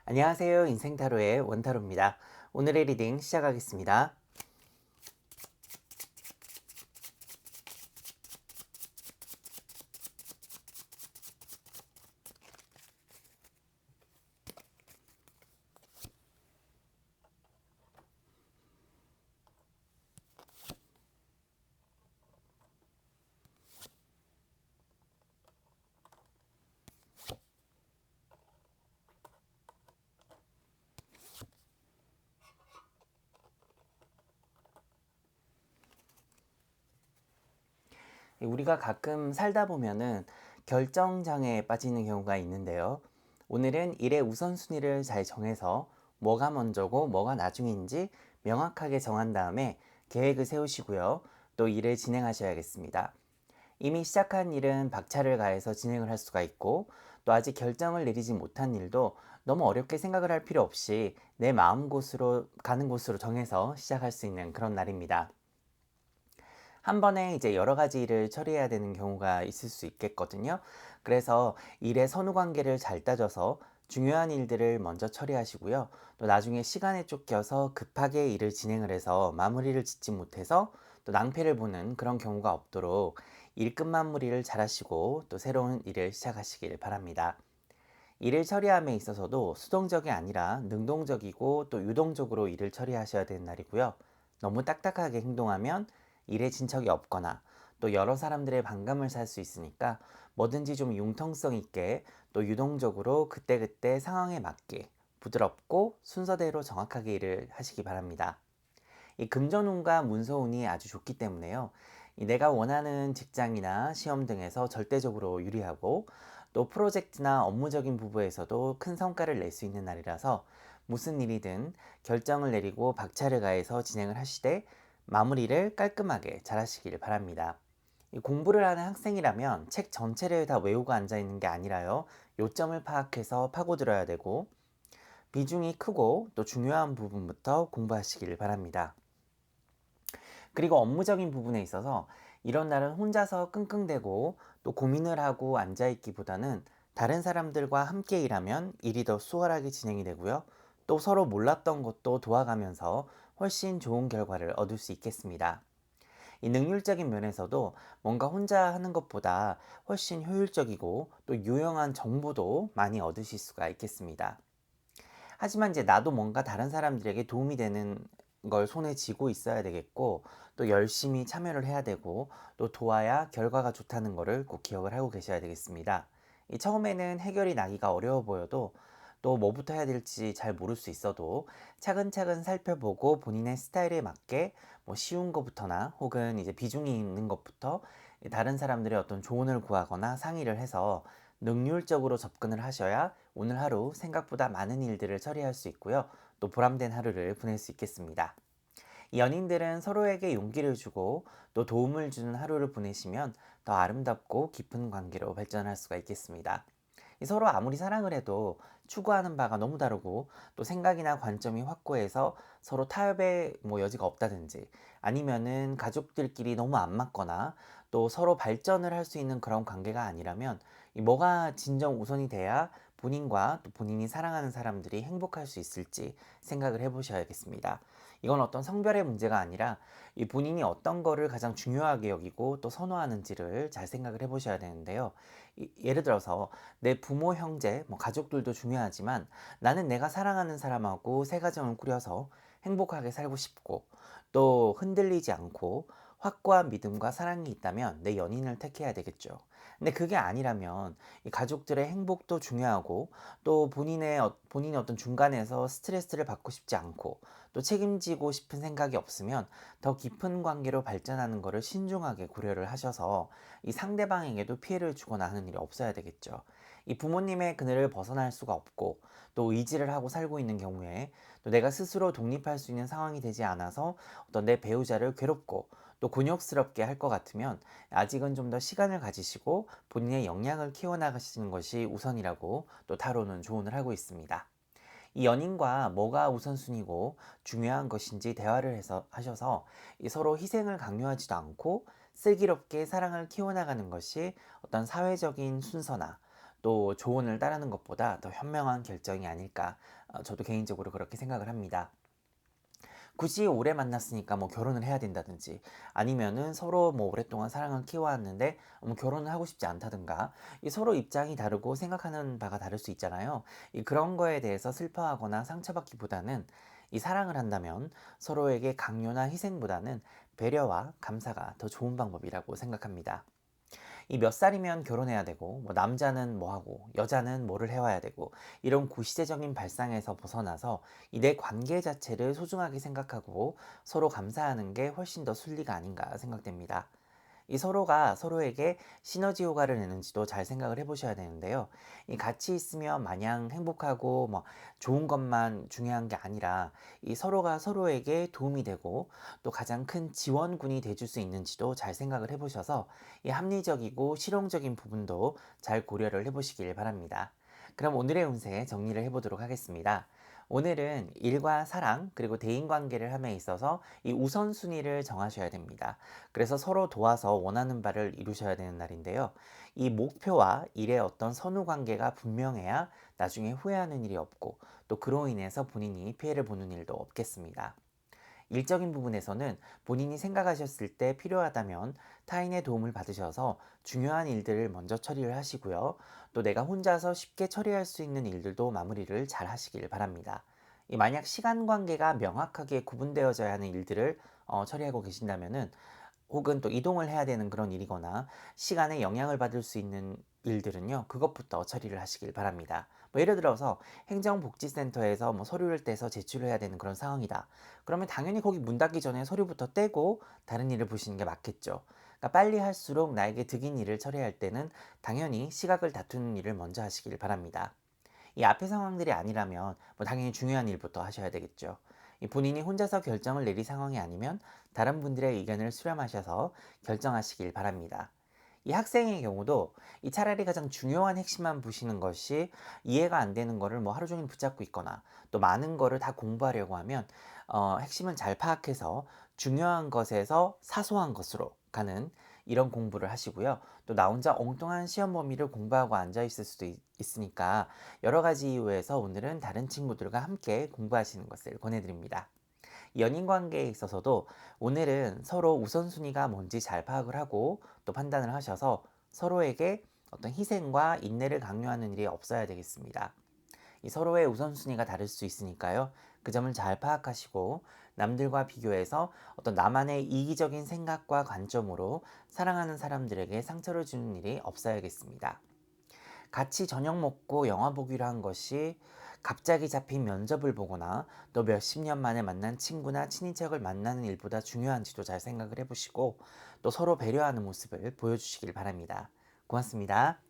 안녕하세요. 인생타로의 원타로입니다. 오늘의 리딩 시작하겠습니다. 우리가 가끔 살다 보면은 결정장애에 빠지는 경우가 있는데요. 오늘은 일의 우선순위를 잘 정해서 뭐가 먼저고 뭐가 나중인지 명확하게 정한 다음에 계획을 세우시고요. 또 일을 진행하셔야겠습니다. 이미 시작한 일은 박차를 가해서 진행을 할 수가 있고, 또 아직 결정을 내리지 못한 일도 너무 어렵게 생각을 할 필요 없이 내 마음 곳으로 가는 곳으로 정해서 시작할 수 있는 그런 날입니다. 한 번에 이제 여러 가지 일을 처리해야 되는 경우가 있을 수 있겠거든요. 그래서 일의 선후 관계를 잘 따져서 중요한 일들을 먼저 처리하시고요. 또 나중에 시간에 쫓겨서 급하게 일을 진행을 해서 마무리를 짓지 못해서 또 낭패를 보는 그런 경우가 없도록 일 끝 마무리를 잘 하시고 또 새로운 일을 시작하시길 바랍니다. 일을 처리함에 있어서도 수동적이 아니라 능동적이고 또 유동적으로 일을 처리하셔야 되는 날이고요. 너무 딱딱하게 행동하면 일에 진척이 없거나 또 여러 사람들의 반감을 살 수 있으니까 뭐든지 좀 융통성 있게 또 유동적으로 그때그때 상황에 맞게 부드럽고 순서대로 정확하게 일을 하시기 바랍니다. 이 금전운과 문서운이 아주 좋기 때문에요. 내가 원하는 직장이나 시험 등에서 절대적으로 유리하고 또 프로젝트나 업무적인 부분에서도 큰 성과를 낼 수 있는 날이라서 무슨 일이든 결정을 내리고 박차를 가해서 진행을 하시되 마무리를 깔끔하게 잘 하시길 바랍니다. 이 공부를 하는 학생이라면 책 전체를 다 외우고 앉아 있는 게 아니라요. 요점을 파악해서 파고들어야 되고 비중이 크고 또 중요한 부분부터 공부하시길 바랍니다. 그리고 업무적인 부분에 있어서 이런 날은 혼자서 끙끙대고 또 고민을 하고 앉아있기보다는 다른 사람들과 함께 일하면 일이 더 수월하게 진행이 되고요. 또 서로 몰랐던 것도 도와가면서 훨씬 좋은 결과를 얻을 수 있겠습니다. 이 능률적인 면에서도 뭔가 혼자 하는 것보다 훨씬 효율적이고 또 유용한 정보도 많이 얻으실 수가 있겠습니다. 하지만 이제 나도 뭔가 다른 사람들에게 도움이 되는 걸 손에 쥐고 있어야 되겠고, 또 열심히 참여를 해야 되고, 또 도와야 결과가 좋다는 거를 꼭 기억을 하고 계셔야 되겠습니다. 이 처음에는 해결이 나기가 어려워 보여도 또 뭐부터 해야 될지 잘 모를 수 있어도 차근차근 살펴보고 본인의 스타일에 맞게 뭐 쉬운 것부터나 혹은 이제 비중이 있는 것부터 다른 사람들의 어떤 조언을 구하거나 상의를 해서 능률적으로 접근을 하셔야 오늘 하루 생각보다 많은 일들을 처리할 수 있고요. 또 보람된 하루를 보낼 수 있겠습니다. 이 연인들은 서로에게 용기를 주고 또 도움을 주는 하루를 보내시면 더 아름답고 깊은 관계로 발전할 수가 있겠습니다. 서로 아무리 사랑을 해도 추구하는 바가 너무 다르고 또 생각이나 관점이 확고해서 서로 타협의 여지가 없다든지 아니면은 가족들끼리 너무 안 맞거나 또 서로 발전을 할 수 있는 그런 관계가 아니라면 이 뭐가 진정 우선이 돼야 본인과 또 본인이 사랑하는 사람들이 행복할 수 있을지 생각을 해보셔야겠습니다. 이건 어떤 성별의 문제가 아니라 이 본인이 어떤 거를 가장 중요하게 여기고 또 선호하는지를 잘 생각을 해보셔야 되는데요. 예를 들어서 내 부모, 형제, 가족들도 중요하지만 나는 내가 사랑하는 사람하고 새 가정을 꾸려서 행복하게 살고 싶고 또 흔들리지 않고 확고한 믿음과 사랑이 있다면 내 연인을 택해야 되겠죠. 근데 그게 아니라면 이 가족들의 행복도 중요하고 또 본인이 어떤 중간에서 스트레스를 받고 싶지 않고 또 책임지고 싶은 생각이 없으면 더 깊은 관계로 발전하는 것을 신중하게 고려를 하셔서 이 상대방에게도 피해를 주거나 하는 일이 없어야 되겠죠. 이 부모님의 그늘을 벗어날 수가 없고 또 의지를 하고 살고 있는 경우에 또 내가 스스로 독립할 수 있는 상황이 되지 않아서 어떤 내 배우자를 괴롭고 또 곤욕스럽게 할 것 같으면 아직은 좀 더 시간을 가지시고 본인의 역량을 키워나가시는 것이 우선이라고 또 타로는 조언을 하고 있습니다. 이 연인과 뭐가 우선순위고 중요한 것인지 대화를 해서 하셔서 서로 희생을 강요하지도 않고 슬기롭게 사랑을 키워나가는 것이 어떤 사회적인 순서나 또 조언을 따르는 것보다 더 현명한 결정이 아닐까. 저도 개인적으로 그렇게 생각을 합니다. 굳이 오래 만났으니까 뭐 결혼을 해야 된다든지 아니면은 서로 뭐 오랫동안 사랑을 키워왔는데 뭐 결혼을 하고 싶지 않다든가 이 서로 입장이 다르고 생각하는 바가 다를 수 있잖아요. 이 그런 거에 대해서 슬퍼하거나 상처받기보다는 이 사랑을 한다면 서로에게 강요나 희생보다는 배려와 감사가 더 좋은 방법이라고 생각합니다. 이 몇 살이면 결혼해야 되고 뭐 남자는 뭐 하고 여자는 뭐를 해와야 되고 이런 구시대적인 발상에서 벗어나서 이 내 관계 자체를 소중하게 생각하고 서로 감사하는 게 훨씬 더 순리가 아닌가 생각됩니다. 이 서로가 서로에게 시너지 효과를 내는지도 잘 생각을 해보셔야 되는데요. 이 같이 있으면 마냥 행복하고 뭐 좋은 것만 중요한 게 아니라 이 서로가 서로에게 도움이 되고 또 가장 큰 지원군이 돼줄 수 있는지도 잘 생각을 해보셔서 이 합리적이고 실용적인 부분도 잘 고려를 해보시길 바랍니다. 그럼 오늘의 운세 정리를 해보도록 하겠습니다. 오늘은 일과 사랑 그리고 대인관계를 함에 있어서 이 우선순위를 정하셔야 됩니다. 그래서 서로 도와서 원하는 바를 이루셔야 되는 날인데요. 이 목표와 일의 어떤 선후 관계가 분명해야 나중에 후회하는 일이 없고 또 그로 인해서 본인이 피해를 보는 일도 없겠습니다. 일적인 부분에서는 본인이 생각하셨을 때 필요하다면 타인의 도움을 받으셔서 중요한 일들을 먼저 처리를 하시고요. 또 내가 혼자서 쉽게 처리할 수 있는 일들도 마무리를 잘 하시길 바랍니다. 만약 시간 관계가 명확하게 구분되어져야 하는 일들을 처리하고 계신다면은 혹은 또 이동을 해야 되는 그런 일이거나 시간에 영향을 받을 수 있는 일들은요, 그것부터 처리를 하시길 바랍니다. 뭐 예를 들어서 행정복지센터에서 뭐 서류를 떼서 제출을 해야 되는 그런 상황이다. 그러면 당연히 거기 문 닫기 전에 서류부터 떼고 다른 일을 보시는 게 맞겠죠. 그러니까 빨리 할수록 나에게 득인 일을 처리할 때는 당연히 시각을 다투는 일을 먼저 하시길 바랍니다. 이 앞의 상황들이 아니라면 뭐 당연히 중요한 일부터 하셔야 되겠죠. 이 본인이 혼자서 결정을 내릴 상황이 아니면 다른 분들의 의견을 수렴하셔서 결정하시길 바랍니다. 이 학생의 경우도 이 차라리 가장 중요한 핵심만 보시는 것이 이해가 안 되는 거를 뭐 하루 종일 붙잡고 있거나 또 많은 거를 다 공부하려고 하면 핵심을 잘 파악해서 중요한 것에서 사소한 것으로 가는 이런 공부를 하시고요. 또 나 혼자 엉뚱한 시험 범위를 공부하고 앉아 있을 수도 있으니까 여러 가지 이유에서 오늘은 다른 친구들과 함께 공부하시는 것을 권해드립니다. 연인 관계에 있어서도 오늘은 서로 우선순위가 뭔지 잘 파악을 하고 또 판단을 하셔서 서로에게 어떤 희생과 인내를 강요하는 일이 없어야 되겠습니다. 이 서로의 우선순위가 다를 수 있으니까요. 그 점을 잘 파악하시고 남들과 비교해서 어떤 나만의 이기적인 생각과 관점으로 사랑하는 사람들에게 상처를 주는 일이 없어야겠습니다. 같이 저녁 먹고 영화 보기로 한 것이 갑자기 잡힌 면접을 보거나 또 몇십 년 만에 만난 친구나 친인척을 만나는 일보다 중요한지도 잘 생각을 해보시고 또 서로 배려하는 모습을 보여주시길 바랍니다. 고맙습니다.